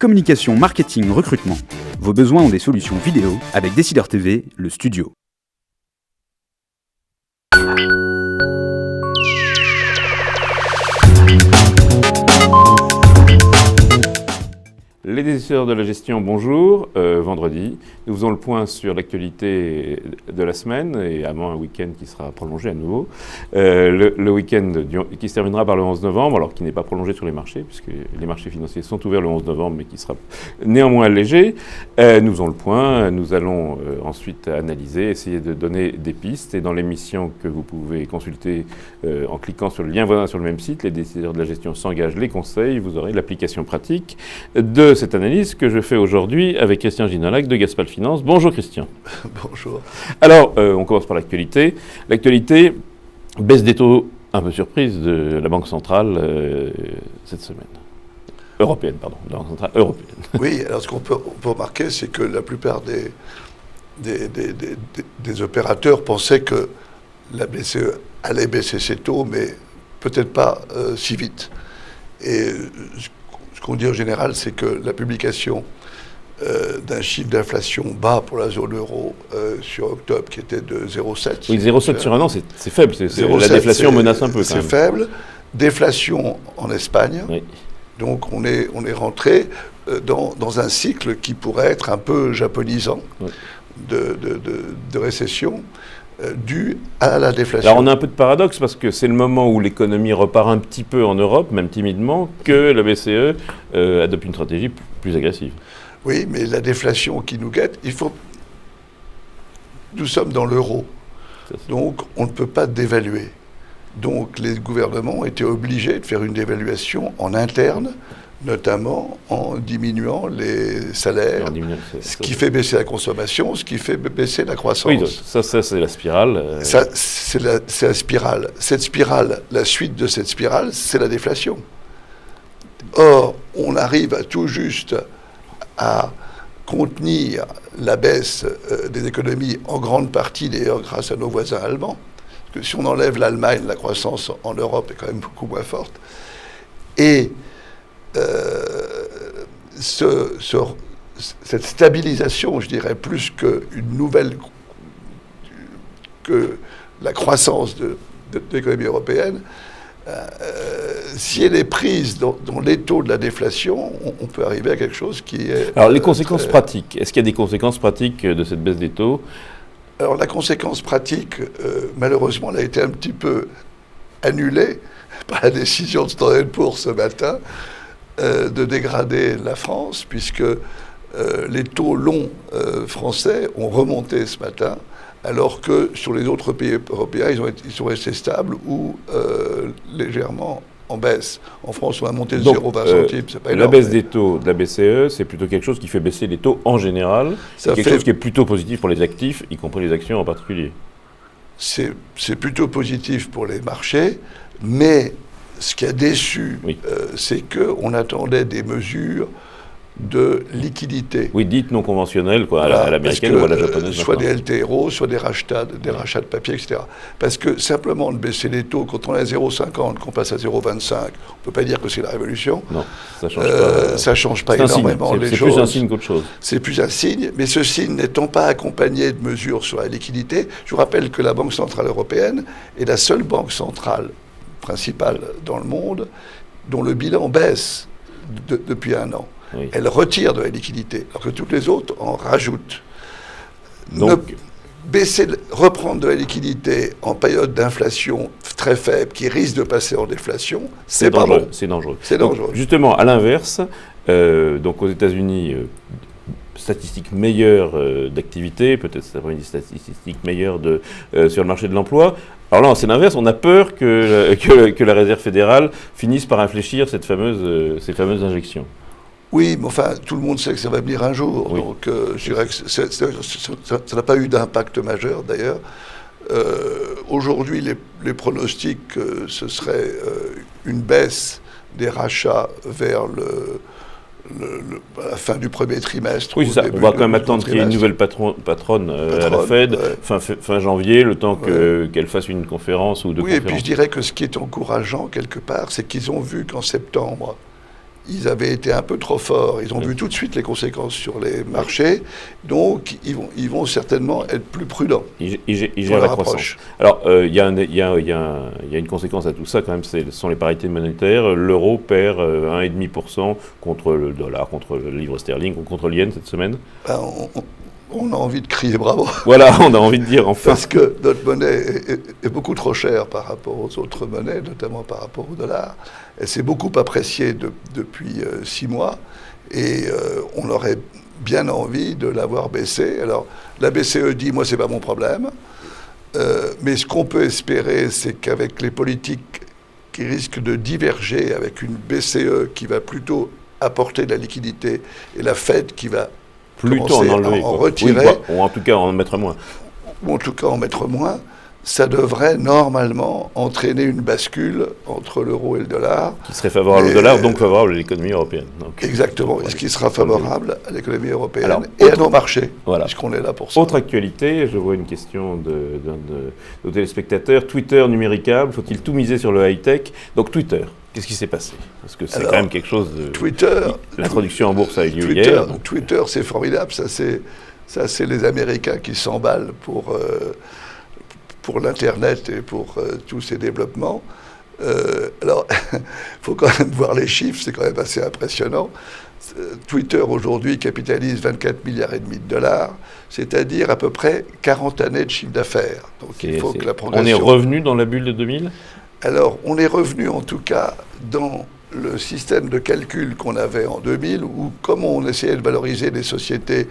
Communication, marketing, recrutement. Vos besoins ont des solutions vidéo avec Décideur TV, le studio. Les décideurs de la gestion, bonjour. Vendredi, nous faisons le point sur l'actualité de la semaine et avant un week-end qui sera prolongé à nouveau. Le week-end qui se terminera par le 11 novembre, alors qui n'est pas prolongé sur les marchés, puisque les marchés financiers sont ouverts le 11 novembre, mais qui sera néanmoins allégé. Nous faisons le point, nous allons ensuite analyser, essayer de donner des pistes. Et dans l'émission que vous pouvez consulter en cliquant sur le lien voisin sur le même site, les décideurs de la gestion s'engagent les conseils, vous aurez l'application pratique de cette analyse que je fais aujourd'hui avec Christian Ginolac de Gaspal Finance. Bonjour Christian. Bonjour. Alors, on commence par l'actualité. L'actualité, baisse des taux un peu surprise de la Banque centrale cette semaine. Européenne, pardon. La Banque centrale européenne. Oui, alors ce qu'on peut remarquer, c'est que la plupart des opérateurs pensaient que la BCE allait baisser ses taux, mais peut-être pas si vite. Et ce qu'on dit en général, c'est que la publication d'un chiffre d'inflation bas pour la zone euro sur octobre, qui était de 0,7. Oui, 0,7 sur un an, c'est faible. La déflation menace un peu. C'est faible. Déflation en Espagne. Oui. Donc on est rentré dans un cycle qui pourrait être un peu japonisant, oui, de récession. Dû à la déflation. Alors on a un peu de paradoxe parce que c'est le moment où l'économie repart un petit peu en Europe, même timidement, que la BCE adopte une stratégie plus agressive. Oui, mais la déflation qui nous guette, nous sommes dans l'euro, donc on ne peut pas dévaluer. Donc les gouvernements ont été obligés de faire une dévaluation en interne, notamment en diminuant les salaires, ce qui fait baisser la consommation, ce qui fait baisser la croissance. Oui, ça c'est la spirale. Ça, c'est la spirale. Cette spirale, la suite de cette spirale, c'est la déflation. Or, on arrive tout juste à contenir la baisse des économies, en grande partie d'ailleurs grâce à nos voisins allemands. Parce que si on enlève l'Allemagne, la croissance en Europe est quand même beaucoup moins forte. Et cette stabilisation, je dirais, plus qu'une nouvelle, que la croissance de l'économie européenne, si elle est prise dans l'étau de la déflation, on peut arriver à quelque chose qui est... Alors les conséquences pratiques, est-ce qu'il y a des conséquences pratiques de cette baisse des taux ? Alors la conséquence pratique, malheureusement, elle a été un petit peu annulée par la décision de Standard & Poor's ce matin, de dégrader la France, puisque les taux longs français ont remonté ce matin, alors que sur les autres pays européens, ils sont restés stables ou légèrement en baisse. En France, on a monté de 0,20 centimes, c'est pas énorme. La baisse des taux de la BCE, c'est plutôt quelque chose qui fait baisser les taux en général, c'est quelque chose qui est plutôt positif pour les actifs, y compris les actions en particulier. C'est plutôt positif pour les marchés, mais ce qui a déçu, oui, c'est qu'on attendait des mesures de liquidité. Oui, dites non conventionnelles, quoi, à l'américaine ou à la japonaise. Soit des LTRO, soit des rachats de papier, etc. Parce que simplement de baisser les taux, quand on est à 0,50, qu'on passe à 0,25, on ne peut pas dire que c'est la révolution. Non, ça ne change pas. Ça change pas énormément les choses. C'est plus un signe qu'autre chose. C'est plus un signe, mais ce signe n'étant pas accompagné de mesures sur la liquidité, je vous rappelle que la Banque centrale européenne est la seule banque centrale principale dans le monde dont le bilan baisse depuis un an. Oui. Elle retire de la liquidité, alors que toutes les autres en rajoutent. Donc, reprendre de la liquidité en période d'inflation très faible, qui risque de passer en déflation, c'est pas bon. C'est dangereux. C'est dangereux. Donc, justement, à l'inverse, donc aux États-Unis, statistiques meilleures d'activité, peut-être c'est une statistique meilleure sur le marché de l'emploi. Alors là, c'est l'inverse, on a peur que la Réserve fédérale finisse par infléchir ces fameuses injections. Oui, mais enfin, tout le monde sait que ça va venir un jour. Oui. Donc, je dirais que ça n'a pas eu d'impact majeur, d'ailleurs. Aujourd'hui, les pronostics, ce serait une baisse des rachats vers la fin du premier trimestre. Oui, c'est ça. On va quand même attendre qu'il y ait une nouvelle patronne à la Fed, fin janvier, le temps qu'elle fasse une conférence ou deux conférences. Oui, et puis je dirais que ce qui est encourageant, quelque part, c'est qu'ils ont vu qu'en septembre, ils avaient été un peu trop forts. Ils ont vu tout de suite les conséquences sur les marchés. Donc, ils vont certainement être plus prudents. Ils gèrent la croissance. Alors, il y a une conséquence à tout ça, quand même, ce sont les parités monétaires. L'euro perd 1,5% contre le dollar, contre le livre sterling ou contre le yen cette semaine. Ben, on a envie de crier bravo. Voilà, on a envie de dire enfin. Parce que notre monnaie est beaucoup trop chère par rapport aux autres monnaies, notamment par rapport au dollar. Elle s'est beaucoup appréciée depuis 6 mois et on aurait bien envie de l'avoir baissée. Alors, la BCE dit, moi, c'est pas mon problème. Mais ce qu'on peut espérer, c'est qu'avec les politiques qui risquent de diverger, avec une BCE qui va plutôt apporter de la liquidité et la Fed qui va plutôt en enlever, en retirer, ou en tout cas en mettre moins. Ou en tout cas en mettre moins, ça devrait normalement entraîner une bascule entre l'euro et le dollar. Qui serait favorable au dollar, donc favorable à l'économie européenne. Donc, exactement, et ce qui sera favorable à l'économie européenne. Alors, et à nos marchés, voilà. Puisqu'on est là pour ça. Autre actualité, je vois une question de nos téléspectateurs. Twitter numéricable, faut-il tout miser sur le high-tech? Donc Twitter, qu'est-ce qui s'est passé? Parce que c'est quand même quelque chose de... Twitter... L'introduction en bourse a eu lieu Twitter, hier. Twitter, c'est formidable. Ça, c'est les Américains qui s'emballent pour l'Internet et pour tous ces développements. Alors, il faut quand même voir les chiffres, c'est quand même assez impressionnant. Twitter, aujourd'hui, capitalise 24 milliards et demi de dollars, c'est-à-dire à peu près 40 années de chiffre d'affaires. Donc, il faut que la progression... On est revenu dans la bulle de 2000 ? Alors, on est revenu, en tout cas, dans le système de calcul qu'on avait en 2000, où, comme on essayait de valoriser des sociétés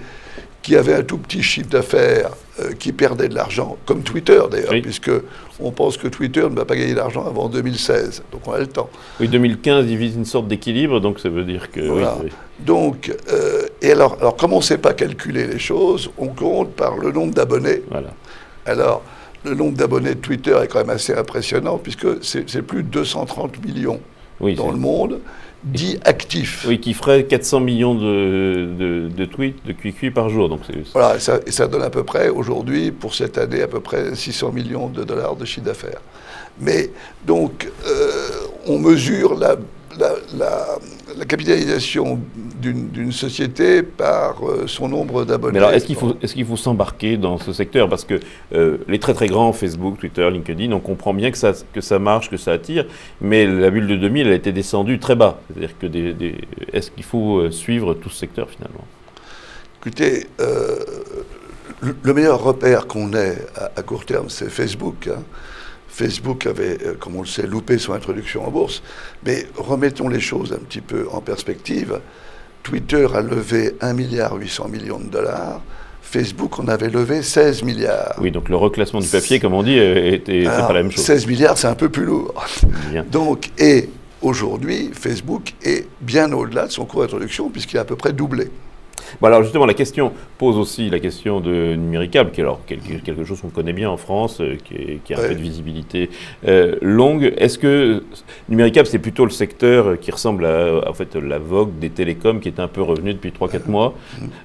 qui avaient un tout petit chiffre d'affaires, qui perdaient de l'argent, comme Twitter d'ailleurs, oui. Puisque on pense que Twitter ne va pas gagner d'argent avant 2016, donc on a le temps. Oui, 2015, il vise une sorte d'équilibre, donc ça veut dire que... Voilà. Oui. Donc, et alors, comme on ne sait pas calculer les choses, on compte par le nombre d'abonnés. Voilà. Alors, le nombre d'abonnés de Twitter est quand même assez impressionnant, puisque c'est plus de 230 millions dans le monde, dits actifs. Oui, qui ferait 400 millions de tweets, de QQ par jour. Donc voilà, et ça donne à peu près, aujourd'hui, pour cette année, à peu près 600 millions de dollars de chiffre d'affaires. Mais donc, on mesure la capitalisation d'une société par son nombre d'abonnés. Mais alors, est-ce qu'il faut s'embarquer dans ce secteur? Parce que les très très grands, Facebook, Twitter, LinkedIn, on comprend bien que ça marche, que ça attire, mais la bulle de 2000, elle a été descendue très bas. C'est-à-dire que est-ce qu'il faut suivre tout ce secteur finalement? Écoutez, le meilleur repère qu'on ait à court terme, c'est Facebook. Hein. Facebook avait, comme on le sait, loupé son introduction en bourse. Mais remettons les choses un petit peu en perspective. Twitter a levé 1,8 milliard de dollars. Facebook en avait levé 16 milliards. Oui, donc le reclassement du papier, comme on dit, c'est pas la même chose. 16 milliards, c'est un peu plus lourd. Bien. Donc, et aujourd'hui, Facebook est bien au-delà de son coût d'introduction, puisqu'il a à peu près doublé. Bon, alors justement, la question pose aussi la question de numéricable, qui est alors quelque chose qu'on connaît bien en France, qui a un peu de visibilité longue. Est-ce que numéricable, c'est plutôt le secteur qui ressemble à en fait, la vogue des télécoms, qui est un peu revenu depuis 3-4 mois?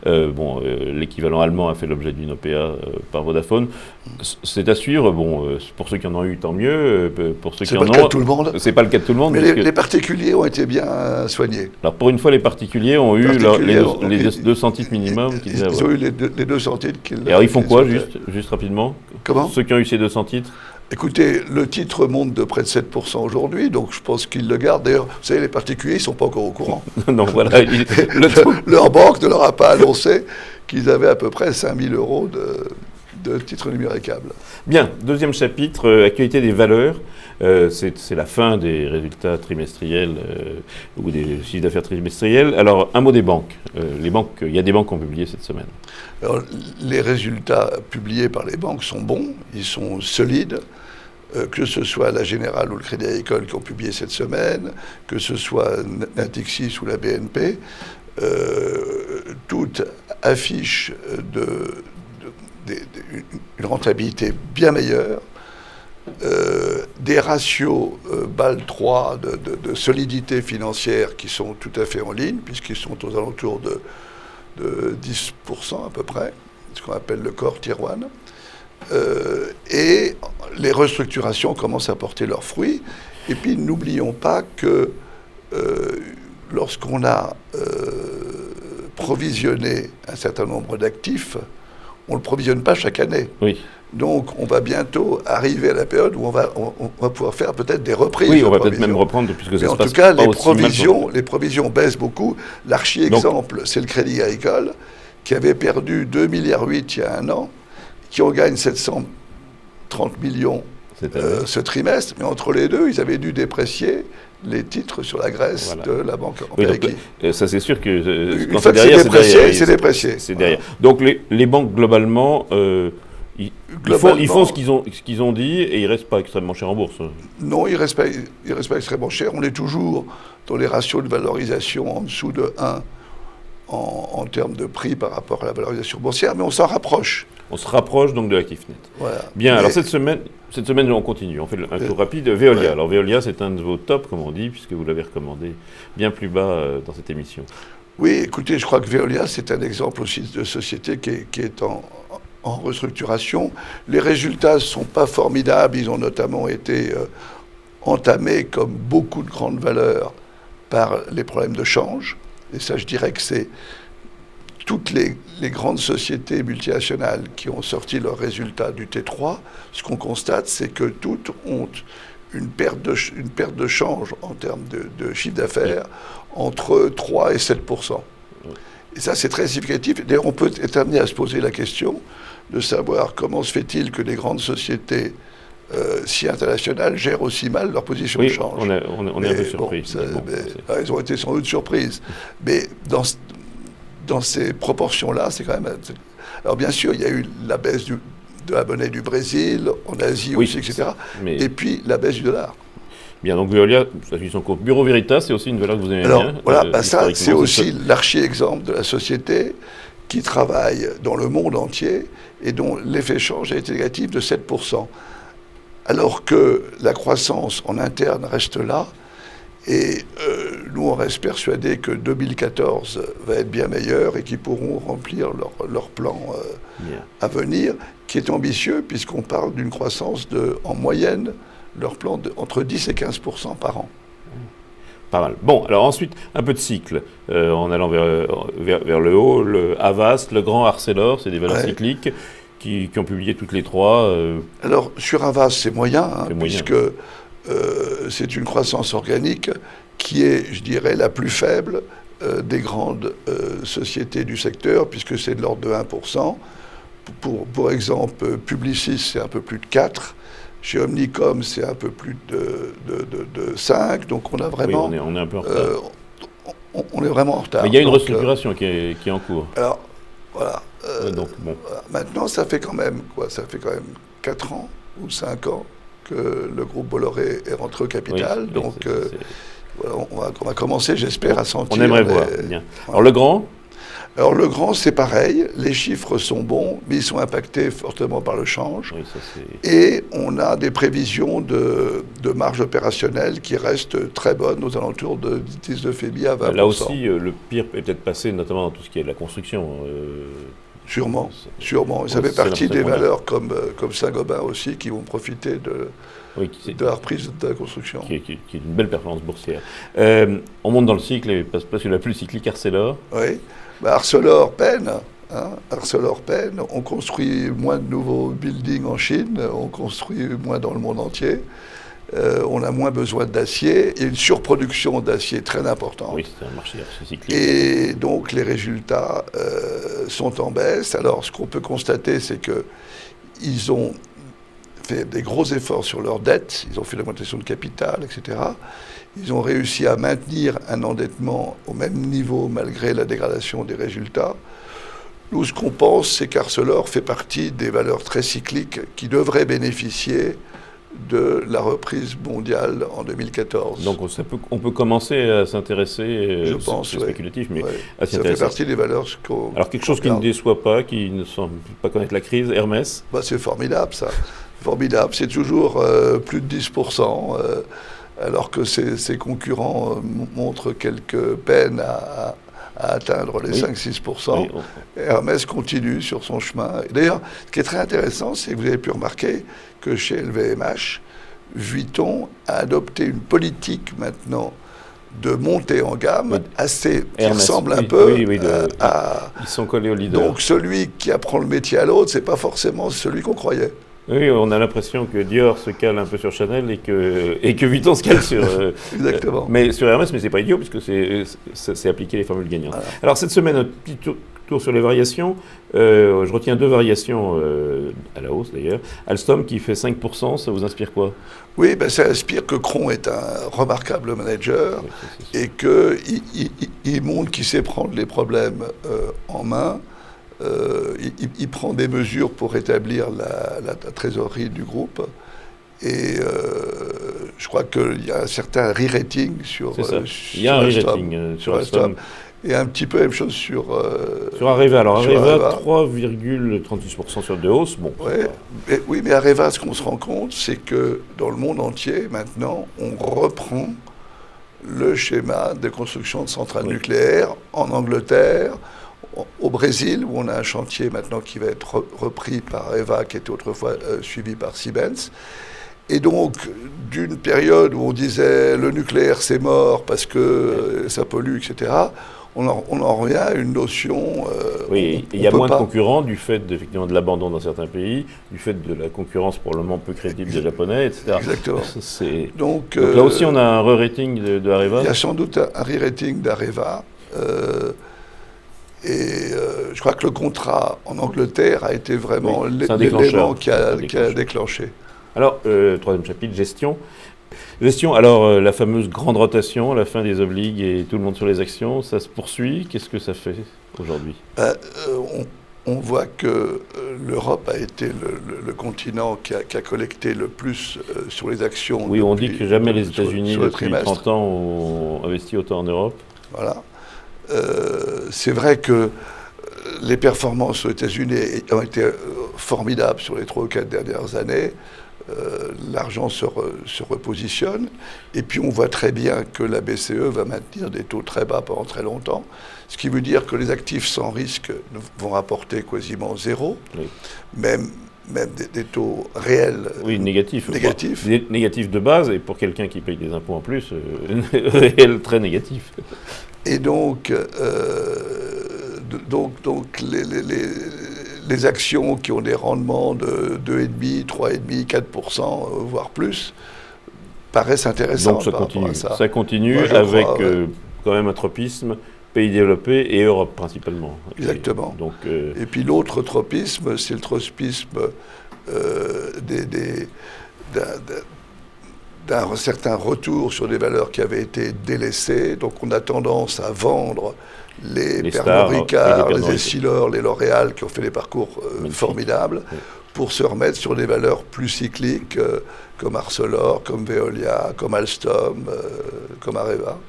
L'équivalent allemand a fait l'objet d'une OPA par Vodafone. C'est à suivre. Bon, pour ceux qui en ont eu, tant mieux. Pour ceux qui en ont, c'est pas le cas de tout le monde. C'est pas le cas de tout le monde. Mais les particuliers ont été bien soignés. Alors pour une fois, les particuliers ont eu les 200 titres minimum qu'ils avaient. Ils ont eu les 200 titres. Et alors ils font quoi, juste rapidement? Comment? Ceux qui ont eu ces 200 titres? Écoutez, le titre monte de près de 7% aujourd'hui, donc je pense qu'ils le gardent. D'ailleurs, vous savez, les particuliers, ils ne sont pas encore au courant. Non, voilà. Leur banque ne leur a pas annoncé qu'ils avaient à peu près 5 000 € de titres numéricables. Bien, deuxième chapitre, actualité des valeurs. C'est la fin des résultats trimestriels ou des chiffres d'affaires trimestriels. Alors, un mot des banques. Il y a des banques qui ont publié cette semaine. Alors, les résultats publiés par les banques sont bons, ils sont solides. Que ce soit la Générale ou le Crédit Agricole qui ont publié cette semaine, que ce soit Natixis ou la BNP, toutes affichent une rentabilité bien meilleure, des ratios BAL 3 de solidité financière qui sont tout à fait en ligne, puisqu'ils sont aux alentours de 10% à peu près, ce qu'on appelle le core Tier 1. Et les restructurations commencent à porter leurs fruits. Et puis n'oublions pas que lorsqu'on a provisionné un certain nombre d'actifs, on ne le provisionne pas chaque année. Oui. Donc, on va bientôt arriver à la période où on va pouvoir faire peut-être des reprises. Oui, on va peut-être même reprendre, puisque ça se passe pas aussi mal. En tout cas, les provisions baissent beaucoup. L'archi-exemple, c'est le Crédit Agricole, qui avait perdu 2,8 milliards il y a un an, qui en gagne 730 millions ce trimestre, mais entre les deux, ils avaient dû déprécier les titres sur la Grèce de la banque empirique. Ça, c'est sûr que quand c'est derrière, c'est déprécié. C'est derrière. Donc, les banques, globalement, ils font ce qu'ils ont dit et ils ne restent pas extrêmement chers en bourse. Non, ils ne restent pas extrêmement chers. On est toujours dans les ratios de valorisation en dessous de 1 en termes de prix par rapport à la valorisation boursière, mais on s'en rapproche. On se rapproche donc de Actifnet. Voilà. Bien, alors cette semaine, on continue. On fait un tour rapide. Veolia. Ouais. Alors Veolia, c'est un de vos tops, comme on dit, puisque vous l'avez recommandé bien plus bas dans cette émission. Oui, écoutez, je crois que Veolia, c'est un exemple aussi de société qui est en restructuration. Les résultats ne sont pas formidables. Ils ont notamment été entamés, comme beaucoup de grandes valeurs, par les problèmes de change. Et ça, je dirais que c'est toutes les grandes sociétés multinationales qui ont sorti leurs résultats du T3. Ce qu'on constate, c'est que toutes ont une perte de change en termes de chiffre d'affaires entre 3 et 7%. Et ça, c'est très significatif. D'ailleurs, on peut être amené à se poser la question de savoir comment se fait-il que les grandes sociétés si internationales gèrent aussi mal leur position de change. On est un peu surpris. Elles ont été sans doute surprises. Mais dans ces proportions-là, c'est quand même... Alors bien sûr, il y a eu la baisse de la monnaie du Brésil, en Asie aussi, etc. Et puis la baisse du dollar. Bien, donc Veolia, ça suit son cours. Bureau Veritas, c'est aussi une valeur que vous aimez bien. Voilà, ça, c'est aussi l'archi-exemple de la société qui travaille dans le monde entier et dont l'effet change a été négatif de 7%. Alors que la croissance en interne reste là, et nous, on reste persuadés que 2014 va être bien meilleur et qu'ils pourront remplir leur plan à venir, qui est ambitieux, puisqu'on parle d'une croissance en moyenne, leur plan entre 10 et 15% par an. Pas mal. Bon, alors ensuite, un peu de cycle. En allant vers le haut, le Havas, le grand Arcelor, c'est des valeurs cycliques qui ont publié toutes les trois. Alors, sur Havas, c'est moyen, puisque c'est une croissance organique qui est, je dirais, la plus faible des grandes sociétés du secteur, puisque c'est de l'ordre de 1%. Pour exemple, Publicis, c'est un peu plus de 4%. Chez Omnicom, c'est un peu plus de 5%. Donc, on a vraiment... Oui, on est un peu en retard. On est vraiment en retard. Mais il y a une restructuration qui est en cours. Alors, voilà. Donc, bon. Maintenant, ça fait quand même 4 ans ou 5 ans que le groupe Bolloré est rentré au capital. Oui, donc, voilà, on va commencer, j'espère, à sentir... On aimerait voir. Bien. Alors, le grand ? Alors, le grand, c'est pareil. Les chiffres sont bons, mais ils sont impactés fortement par le change. Oui, ça, et on a des prévisions de marge opérationnelle qui restent très bonnes, aux alentours de 19,5 à 20%. Là aussi, le pire est peut-être passé, notamment dans tout ce qui est de la construction. Sûrement. Et ça fait partie des valeurs comme Saint-Gobain aussi, qui vont profiter de la reprise de la construction. Qui est une belle performance boursière. On monte dans le cycle, et parce que la plus cyclique, Arcelor. Oui. Arcelor peine. Arcelor peine. On construit moins de nouveaux buildings en Chine, on construit moins dans le monde entier. On a moins besoin d'acier. Il y a une surproduction d'acier très importante. Oui, c'est un marché assez cyclique. Et donc, les résultats sont en baisse. Alors, ce qu'on peut constater, c'est qu'ils ont fait des gros efforts sur leur dette. Ils ont fait l'augmentation de capital, etc. Ils ont réussi à maintenir un endettement au même niveau malgré la dégradation des résultats. Nous, ce qu'on pense, c'est qu'Arcelor fait partie des valeurs très cycliques qui devraient bénéficier de la reprise mondiale en 2014. Donc on peut commencer à s'intéresser, je pense, c'est spéculatif, mais à s'y intéresser. Ça fait partie des valeurs qu'on... Alors quelque chose qui ne déçoit pas, qui ne semble pas connaître la crise, Hermès. C'est formidable, ça. Formidable, c'est toujours plus de 10%, alors que ses concurrents montrent quelques peines à atteindre les 5-6%. Oui. Hermès continue sur son chemin. D'ailleurs, ce qui est très intéressant, c'est que vous avez pu remarquer que chez LVMH, Vuitton a adopté une politique maintenant de montée en gamme assez qui Hermès, ressemble un oui, peu oui, à... Ils sont collés au leader. Donc celui qui apprend le métier à l'autre, c'est pas forcément celui qu'on croyait. Oui, on a l'impression que Dior se cale un peu sur Chanel et que Vuitton se cale sur... Exactement. mais sur Hermès, mais c'est pas idiot, puisque c'est appliquer les formules gagnantes. Voilà. Alors cette semaine, un petit tour sur les variations. Je retiens 2 variations, à la hausse d'ailleurs. Alstom qui fait 5%, ça vous inspire quoi? Oui, ben, ça inspire que Cron est un remarquable manager et qu'il montre qu'il sait prendre les problèmes en main. Il prend des mesures pour rétablir la trésorerie du groupe. Et je crois qu'il y a un certain re-rating sur il y a un re-rating sur Alstom. Et un petit peu la même chose sur Areva. Alors Areva, 3,36% 3,36% de hausse. Bon, ouais. Oui, mais Areva, ce qu'on se rend compte, c'est que dans le monde entier, maintenant, on reprend le schéma de construction de centrales nucléaires en Angleterre, au Brésil, où on a un chantier maintenant qui va être repris par Areva, qui était autrefois suivi par Siemens. Et donc, d'une période où on disait le nucléaire c'est mort parce que ça pollue, etc., on en revient à une notion... oui, il y a moins de concurrents du fait effectivement de l'abandon dans certains pays, du fait de la concurrence pour le moment peu crédible des Japonais, etc. Exactement. Donc là aussi, on a un re-rating de Areva. Il y a sans doute un re-rating d'Areva. Je crois que le contrat en Angleterre a été vraiment l'élément qui a déclenché. Alors, troisième chapitre, gestion. Gestion, alors la fameuse grande rotation, la fin des obligues et tout le monde sur les actions, ça se poursuit. Qu'est-ce que ça fait aujourd'hui? On voit que l'Europe a été le continent qui a collecté le plus sur les actions. Oui, on dit que jamais les États-Unis depuis 30 ans ont investi autant en Europe. Voilà. C'est vrai que les performances aux États-Unis ont été formidables sur les 3 ou 4 dernières années. L'argent se repositionne. Et puis on voit très bien que la BCE va maintenir des taux très bas pendant très longtemps. Ce qui veut dire que les actifs sans risque vont rapporter quasiment zéro. Oui. Même des taux réels négatifs. Négatifs de base, et pour quelqu'un qui paye des impôts en plus, réels très négatifs. Et donc les actions qui ont des rendements de 2,5%, 3,5%, 4%, voire plus, paraissent intéressantes. Donc ça continue moi, avec quand même un tropisme, pays développés et Europe principalement. Exactement. Et puis l'autre tropisme, c'est le tropisme d'un certain retour sur des valeurs qui avaient été délaissées. Donc on a tendance à vendre les Pernod Ricard, les Essilor, les L'Oréal, qui ont fait des parcours formidables, pour se remettre sur des valeurs plus cycliques, comme Arcelor, comme Veolia, comme Alstom, comme Areva.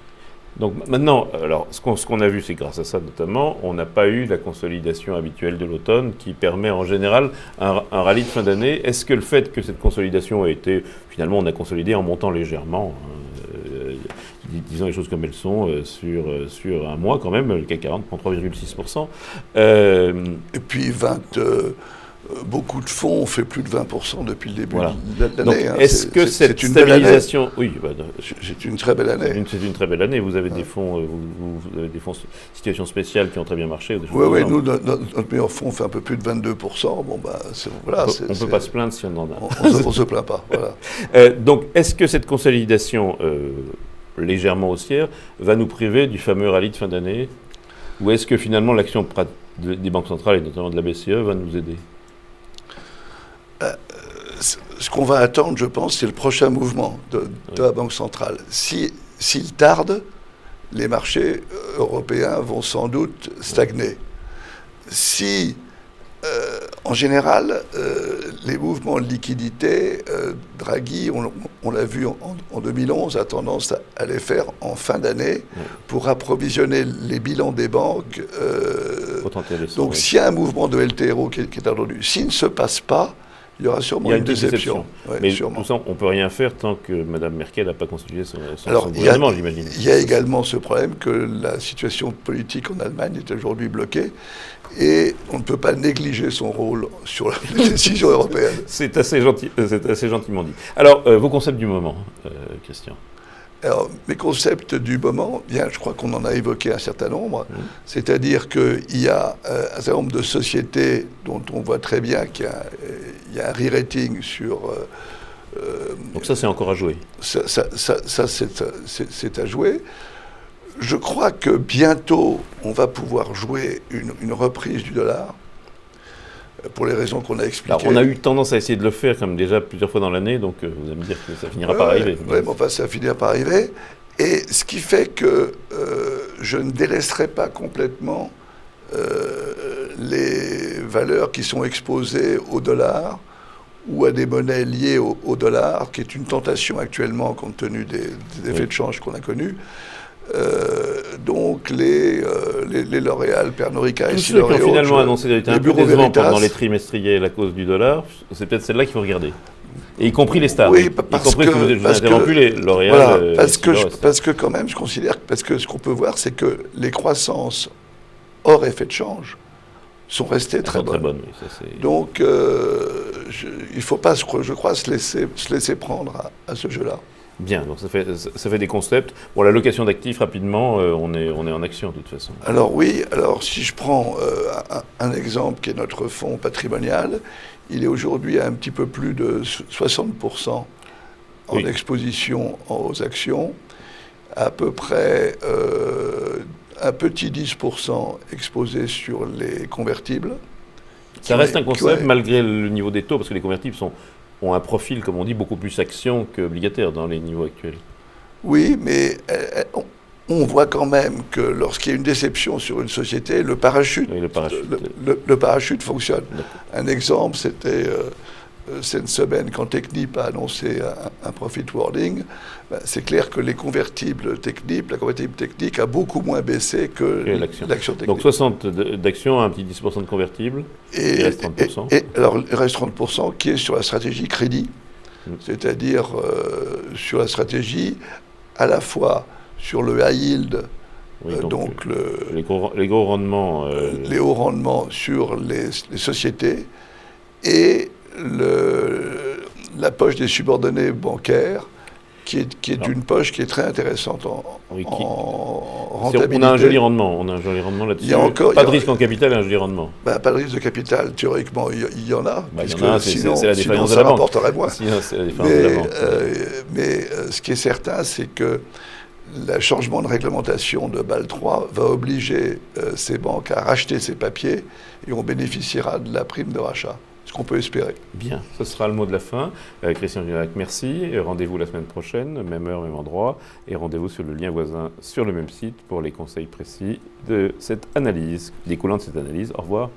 Donc maintenant, alors, ce qu'on a vu, c'est grâce à ça notamment, on n'a pas eu la consolidation habituelle de l'automne qui permet en général un rallye de fin d'année. Est-ce que le fait que cette consolidation a été, finalement on a consolidé en montant légèrement, disons les choses comme elles sont, sur un mois quand même, le CAC 40 prend 3,6%. Et puis beaucoup de fonds ont fait plus de 20% depuis le début de l'année. Est-ce que cette stabilisation... Oui, c'est une très belle année. C'est une très belle année. Vous avez des fonds, vous avez des fonds situations spéciales qui ont très bien marché. Oui, nous, notre meilleur fonds fait un peu plus de 22%. Bon, voilà, on ne peut pas se plaindre si on en a. On ne se plaint pas. Voilà. Donc, est-ce que cette consolidation légèrement haussière va nous priver du fameux rallye de fin d'année? Ou est-ce que finalement l'action des banques centrales et notamment de la BCE va nous aider? Ce qu'on va attendre, je pense, c'est le prochain mouvement de la Banque centrale. S'il tarde, les marchés européens vont sans doute stagner. Si, en général, les mouvements de liquidité, Draghi, on l'a vu en 2011, a tendance à les faire en fin d'année pour approvisionner les bilans des banques. Donc s'il y a un mouvement de LTRO qui est attendu, s'il ne se passe pas, il y aura sûrement une déception. Mais tout ça, on ne peut rien faire tant que Mme Merkel n'a pas constitué son gouvernement, j'imagine. Il y a également ce problème que la situation politique en Allemagne est aujourd'hui bloquée et on ne peut pas négliger son rôle sur les décisions européennes. C'est assez gentiment dit. Alors, vos concepts du moment, Christian? Alors, mes concepts du moment, bien, je crois qu'on en a évoqué un certain nombre, c'est-à-dire qu'il y a un certain nombre de sociétés dont on voit très bien qu'il y a un re-rating sur... Donc ça, c'est encore à jouer. Ça, c'est à jouer. Je crois que bientôt, on va pouvoir jouer une reprise du dollar, pour les raisons qu'on a expliquées. Alors, on a eu tendance à essayer de le faire comme déjà plusieurs fois dans l'année, donc vous allez me dire que ça finira par arriver. Oui, mais enfin, ça finira par arriver. Et ce qui fait que je ne délaisserai pas complètement les valeurs qui sont exposées au dollar ou à des monnaies liées au dollar, qui est une tentation actuellement compte tenu des effets de change qu'on a connus. Donc les L'Oréal, Pernod Ricard et tous ceux qui ont finalement annoncé des résultats un peu décevants Veritas, pendant les trimestriels à cause du dollar, c'est peut-être celle-là qu'il faut regarder. Et y compris les stars. Oui, y compris que je vous ai interrompu, les L'Oréal. Voilà, parce que quand même, je considère parce que ce qu'on peut voir, c'est que les croissances hors effet de change sont restées très bonnes. Oui, ça, donc, il ne faut pas, je crois, se laisser prendre à ce jeu-là. Bien, donc ça fait des concepts. Bon, la location d'actifs, rapidement, on est en action de toute façon. Alors oui, si je prends un exemple qui est notre fonds patrimonial, il est aujourd'hui à un petit peu plus de 60% en exposition aux actions, à peu près un petit 10% exposé sur les convertibles. Ça reste un concept malgré le niveau des taux, parce que les convertibles ont un profil, comme on dit, beaucoup plus action qu'obligataire dans les niveaux actuels. Oui, mais on voit quand même que lorsqu'il y a une déception sur une société, le parachute fonctionne. Un exemple, c'était cette semaine quand Technip a annoncé un profit warning. C'est clair que les convertibles Technip, la convertible technique a beaucoup moins baissé que l'action technique. Donc 60 d'actions, un petit 10% de convertibles, il reste 30%. Alors il reste 30% qui est sur la stratégie crédit, c'est-à-dire sur la stratégie à la fois sur le high yield, donc les gros rendements, les hauts rendements sur les sociétés, et la poche des subordonnés bancaires, qui est une poche qui est très intéressante en rentabilité. On a un joli rendement là-dessus. Pas de risque en capital et un joli rendement. Pas de risque de capital, théoriquement, il y en a. C'est la défaillance de la banque. Rapporterait moins. Sinon, c'est la défaillance de la banque. Mais ce qui est certain, c'est que le changement de réglementation de Bâle III va obliger ces banques à racheter ces papiers et on bénéficiera de la prime de rachat. Ce qu'on peut espérer. Bien, ce sera le mot de la fin. Christian Girac, merci. Rendez-vous la semaine prochaine, même heure, même endroit. Et rendez-vous sur le lien voisin sur le même site pour les conseils précis de cette analyse, découlant de cette analyse. Au revoir.